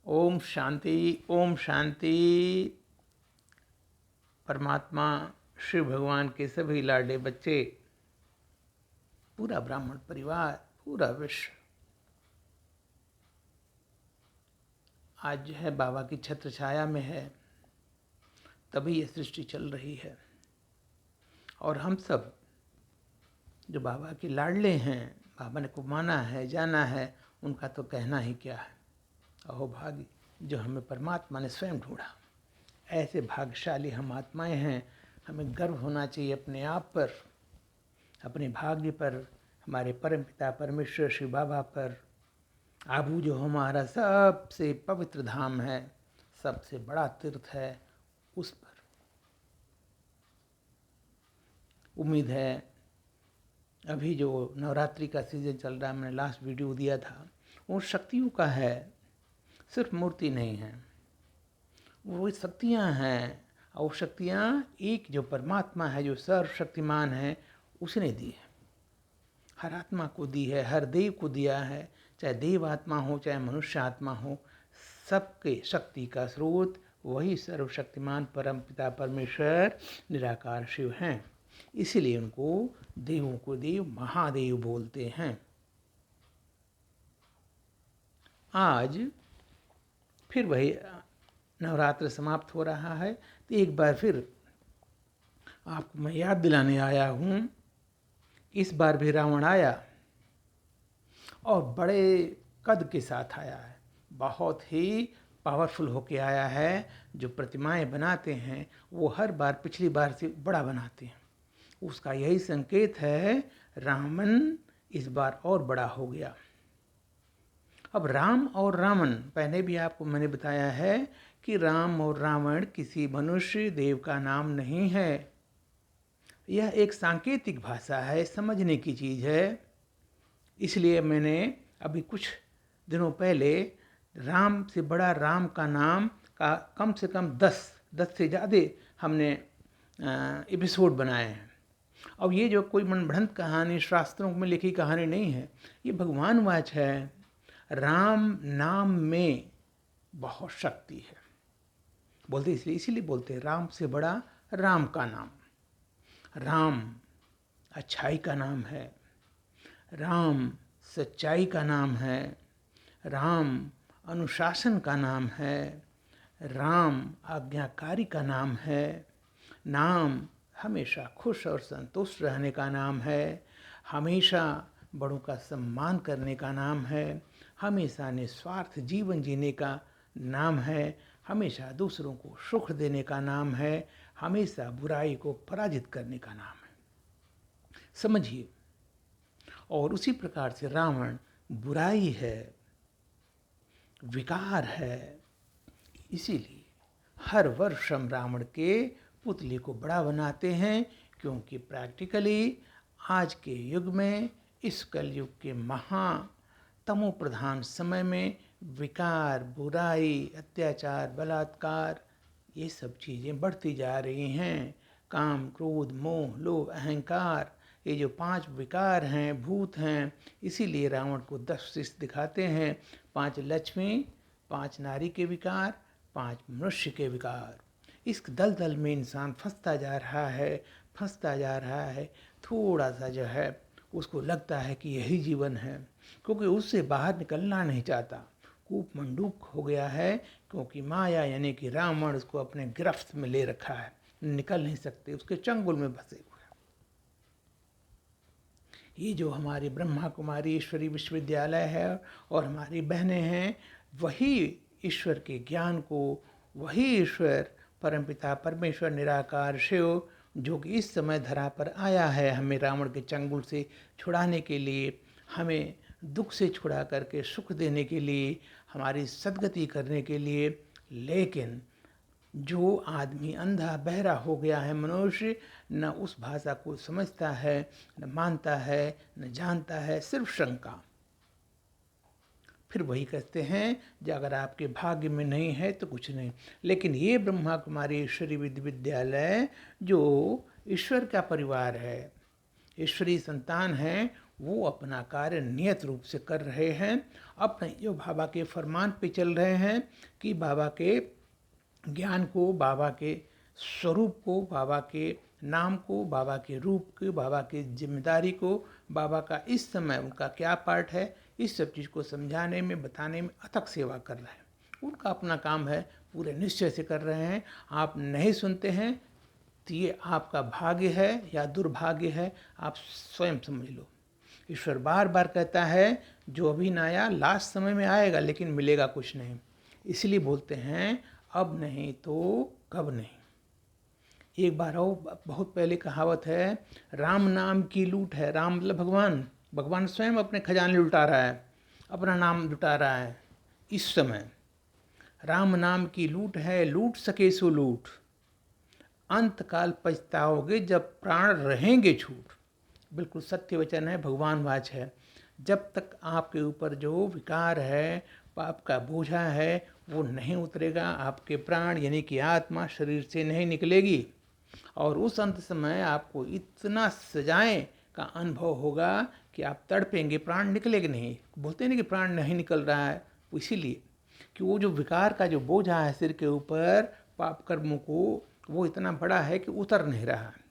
ओम शांति। ओम शांति। परमात्मा शिव भगवान के सभी लाडले बच्चे, पूरा ब्राह्मण परिवार, पूरा विश्व आज जो है बाबा की छत्र छाया में है, तभी ये सृष्टि चल रही है। और हम सब जो बाबा के लाडले हैं, बाबा ने को माना है, जाना है, उनका तो कहना ही क्या है। अहो भाग्य जो हमें परमात्मा ने स्वयं ढूंढा। ऐसे भाग्यशाली हम आत्माएं हैं। हमें गर्व होना चाहिए अपने आप पर, अपने भाग्य पर, हमारे परम पिता परमेश्वर शिव बाबा पर। आबू जो हमारा सबसे पवित्र धाम है, सबसे बड़ा तीर्थ है, उस पर उम्मीद है। अभी जो नवरात्रि का सीजन चल रहा है, मैंने लास्ट वीडियो दिया था, वो शक्तियों का है, सिर्फ मूर्ति नहीं है। वो शक्तियाँ हैं, और शक्तियाँ एक जो परमात्मा है, जो सर्वशक्तिमान है, उसने दी है। हर आत्मा को दी है, हर देव को दिया है, चाहे देव आत्मा हो चाहे मनुष्य आत्मा हो, सबके शक्ति का स्रोत वही सर्वशक्तिमान परम पिता परमेश्वर निराकार शिव हैं। इसीलिए उनको देवों को देव महादेव बोलते हैं। आज फिर वही नवरात्र समाप्त हो रहा है, तो एक बार फिर आपको मैं याद दिलाने आया हूँ। इस बार भी रावण आया और बड़े कद के साथ आया है, बहुत ही पावरफुल होके आया है। जो प्रतिमाएं बनाते हैं वो हर बार पिछली बार से बड़ा बनाते हैं। उसका यही संकेत है, रावण इस बार और बड़ा हो गया। अब राम और रावण, पहले भी आपको मैंने बताया है कि राम और रावण किसी मनुष्य देव का नाम नहीं है। यह एक सांकेतिक भाषा है, समझने की चीज़ है। इसलिए मैंने अभी कुछ दिनों पहले राम से बड़ा राम का नाम का कम से कम 10 से ज़्यादा हमने एपिसोड बनाए हैं। अब ये जो कोई मनगढ़ंत कहानी, शास्त्रों में लिखी कहानी नहीं है, ये भगवान वाच है। राम नाम में बहुत शक्ति है, बोलते इसीलिए बोलते हैं राम से बड़ा राम का नाम। राम अच्छाई का नाम है, राम सच्चाई का नाम है, राम अनुशासन का नाम है, राम आज्ञाकारी का नाम है, नाम हमेशा खुश और संतुष्ट रहने का नाम है, हमेशा बड़ों का सम्मान करने का नाम है, हमेशा निस्वार्थ जीवन जीने का नाम है, हमेशा दूसरों को सुख देने का नाम है, हमेशा बुराई को पराजित करने का नाम है। समझिए। और उसी प्रकार से रावण बुराई है, विकार है। इसीलिए हर वर्ष हम रावण के पुतले को बड़ा बनाते हैं, क्योंकि प्रैक्टिकली आज के युग में, इस कलयुग के तमो प्रधान समय में, विकार, बुराई, अत्याचार, बलात्कार, ये सब चीज़ें बढ़ती जा रही हैं। काम, क्रोध, मोह, लोभ, अहंकार, ये जो 5 विकार हैं, भूत हैं। इसीलिए रावण को 10 शिष्य दिखाते हैं, 5 लक्ष्मी, 5 नारी के विकार, 5 मनुष्य के विकार। इस दलदल में इंसान फंसता जा रहा है, फंसता जा रहा है। थोड़ा सा जो है उसको लगता है कि यही जीवन है, क्योंकि उससे बाहर निकलना नहीं चाहता। कूप मंडूक हो गया है, क्योंकि माया यानी कि रावण उसको अपने गिरफ्त में ले रखा है। निकल नहीं सकते, उसके चंगुल में फंसे हुए। ये जो हमारी ब्रह्मा कुमारी ईश्वरी विश्वविद्यालय है और हमारी बहनें हैं, वही ईश्वर के ज्ञान को, वही ईश्वर परमपिता परमेश्वर निराकार शिव, जो कि इस समय धरा पर आया है हमें रावण के चंगुल से छुड़ाने के लिए, हमें दुख से छुड़ा करके सुख देने के लिए, हमारी सद्गति करने के लिए। लेकिन जो आदमी अंधा बहरा हो गया है, मनुष्य, न उस भाषा को समझता है, न मानता है, न जानता है, सिर्फ शंका। फिर वही कहते हैं जो अगर आपके भाग्य में नहीं है तो कुछ नहीं। लेकिन ये ब्रह्मा कुमारी ईश्वरी विश्वविद्यालय जो ईश्वर का परिवार है, ईश्वरी संतान है, वो अपना कार्य नियत रूप से कर रहे हैं, अपने जो बाबा के फरमान पे चल रहे हैं कि बाबा के ज्ञान को, बाबा के स्वरूप को, बाबा के नाम को, बाबा के रूप को, बाबा की जिम्मेदारी को, बाबा का इस समय उनका क्या पार्ट है, इस सब चीज़ को समझाने में, बताने में अथक सेवा कर रहे हैं। उनका अपना काम है, पूरे निश्चय से कर रहे हैं। आप नहीं सुनते हैं तो ये आपका भाग्य है या दुर्भाग्य है, आप स्वयं समझ लो। ईश्वर बार बार कहता है जो अभी ना आया लास्ट समय में आएगा, लेकिन मिलेगा कुछ नहीं। इसलिए बोलते हैं अब नहीं तो कब नहीं। एक बार और बहुत पहले कहावत है, राम नाम की लूट है। राम मतलब भगवान, भगवान स्वयं अपने खजाने लुटा रहा है, अपना नाम लुटा रहा है। इस समय राम नाम की लूट है, लूट सके सो लूट, अंत काल पछताओगे जब प्राण रहेंगे छूट। बिल्कुल सत्य वचन है, भगवान वाच है। जब तक आपके ऊपर जो विकार है, पाप का बोझा है, वो नहीं उतरेगा, आपके प्राण यानी कि आत्मा शरीर से नहीं निकलेगी। और उस अंत समय आपको इतना सजाएं का अनुभव होगा कि आप तड़पेंगे, प्राण निकलेगा नहीं। बोलते हैं ना कि प्राण नहीं निकल रहा है, इसीलिए कि वो जो विकार का जो बोझा है सिर के ऊपर पाप कर्मों को, वो इतना बड़ा है कि उतर नहीं रहा है।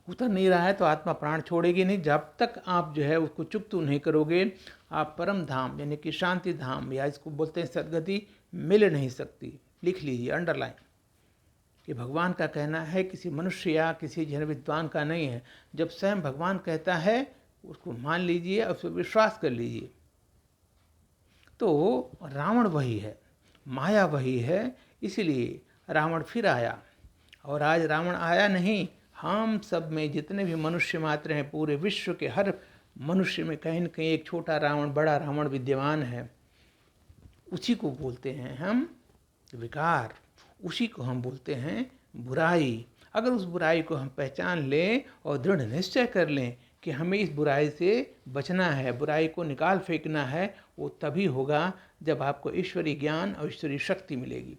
उतर नहीं रहा है तो आत्मा प्राण छोड़ेगी नहीं। जब तक आप जो है उसको चुकतू नहीं करोगे, आप परम धाम यानी कि शांति धाम, या इसको बोलते हैं सदगति, मिल नहीं सकती। लिख लीजिए, अंडरलाइन। कि भगवान का कहना है, किसी मनुष्य या किसी जन विद्वान का नहीं है। जब स्वयं भगवान कहता है उसको मान लीजिए, उस पर विश्वास कर लीजिए। तो रावण वही है, माया वही है, इसलिए रावण फिर आया। और आज रावण आया नहीं, हम सब में जितने भी मनुष्य मात्र हैं, पूरे विश्व के हर मनुष्य में कहीं न कहीं एक छोटा रावण, बड़ा रावण विद्यमान है। उसी को बोलते हैं हम विकार, उसी को हम बोलते हैं बुराई। अगर उस बुराई को हम पहचान लें और दृढ़ निश्चय कर लें कि हमें इस बुराई से बचना है, बुराई को निकाल फेंकना है, वो तभी होगा जब आपको ईश्वरीय ज्ञान और ईश्वरीय शक्ति मिलेगी।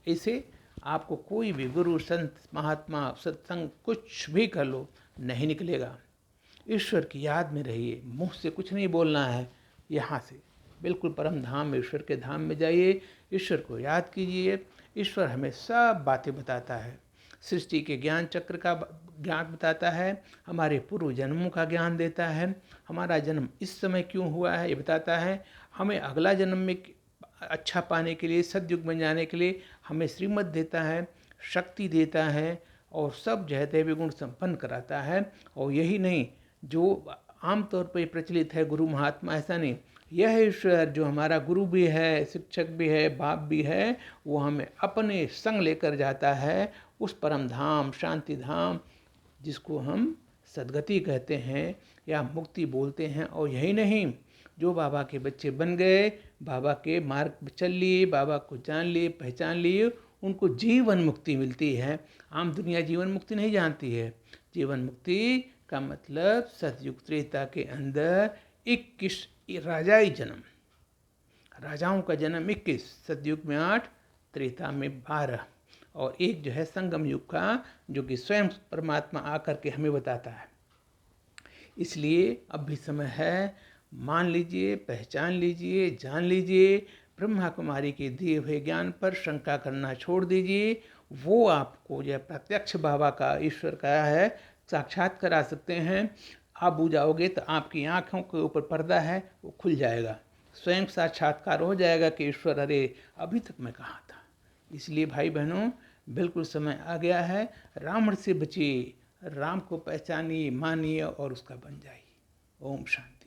इसे आपको कोई भी गुरु, संत, महात्मा, सत्संग कुछ भी कर लो, नहीं निकलेगा। ईश्वर की याद में रहिए, मुँह से कुछ नहीं बोलना है। यहाँ से बिल्कुल परम धाम, ईश्वर के धाम में जाइए, ईश्वर को याद कीजिए। ईश्वर हमें सब बातें बताता है, सृष्टि के ज्ञान चक्र का ज्ञान बताता है, हमारे पूर्व जन्मों का ज्ञान देता है, हमारा जन्म इस समय क्यों हुआ है ये बताता है, हमें अगला जन्म में अच्छा पाने के लिए, सद्युग बन जाने के लिए हमें श्रीमत देता है, शक्ति देता है, और सब जो है दैवी गुण संपन्न कराता है। और यही नहीं, जो आमतौर पर प्रचलित है गुरु महात्मा, ऐसा नहीं। यह ईश्वर जो हमारा गुरु भी है, शिक्षक भी है, बाप भी है, वो हमें अपने संग लेकर जाता है उस परम धाम, शांति धाम, जिसको हम सद्गति कहते हैं या मुक्ति बोलते हैं। और यही नहीं, जो बाबा के बच्चे बन गए, बाबा के मार्ग पर चल लिए, बाबा को जान लिए, पहचान लिए, उनको जीवन मुक्ति मिलती है। आम दुनिया जीवन मुक्ति नहीं जानती है। जीवन मुक्ति का मतलब सतयुग त्रेता के अंदर 21 राजाई जन्म, राजाओं का जन्म 21, सतयुग में 8, त्रेता में 12, और एक जो है संगम युग का, जो कि स्वयं परमात्मा आकर के हमें बताता है। इसलिए अब भी समय है, मान लीजिए, पहचान लीजिए, जान लीजिए। ब्रह्मा कुमारी के दिए हुए ज्ञान पर शंका करना छोड़ दीजिए। वो आपको जो प्रत्यक्ष बाबा का, ईश्वर का है, साक्षात करा सकते हैं। आप बुझ जाओगे तो आपकी आँखों के ऊपर पर्दा है, वो खुल जाएगा, स्वयं साक्षात्कार हो जाएगा कि ईश्वर, अरे अभी तक मैं कहाँ था। इसलिए भाई बहनों, बिल्कुल समय आ गया है, रावण से बचिए, राम को पहचानिए, मानिए और उसका बन जाइए। ओम शांति।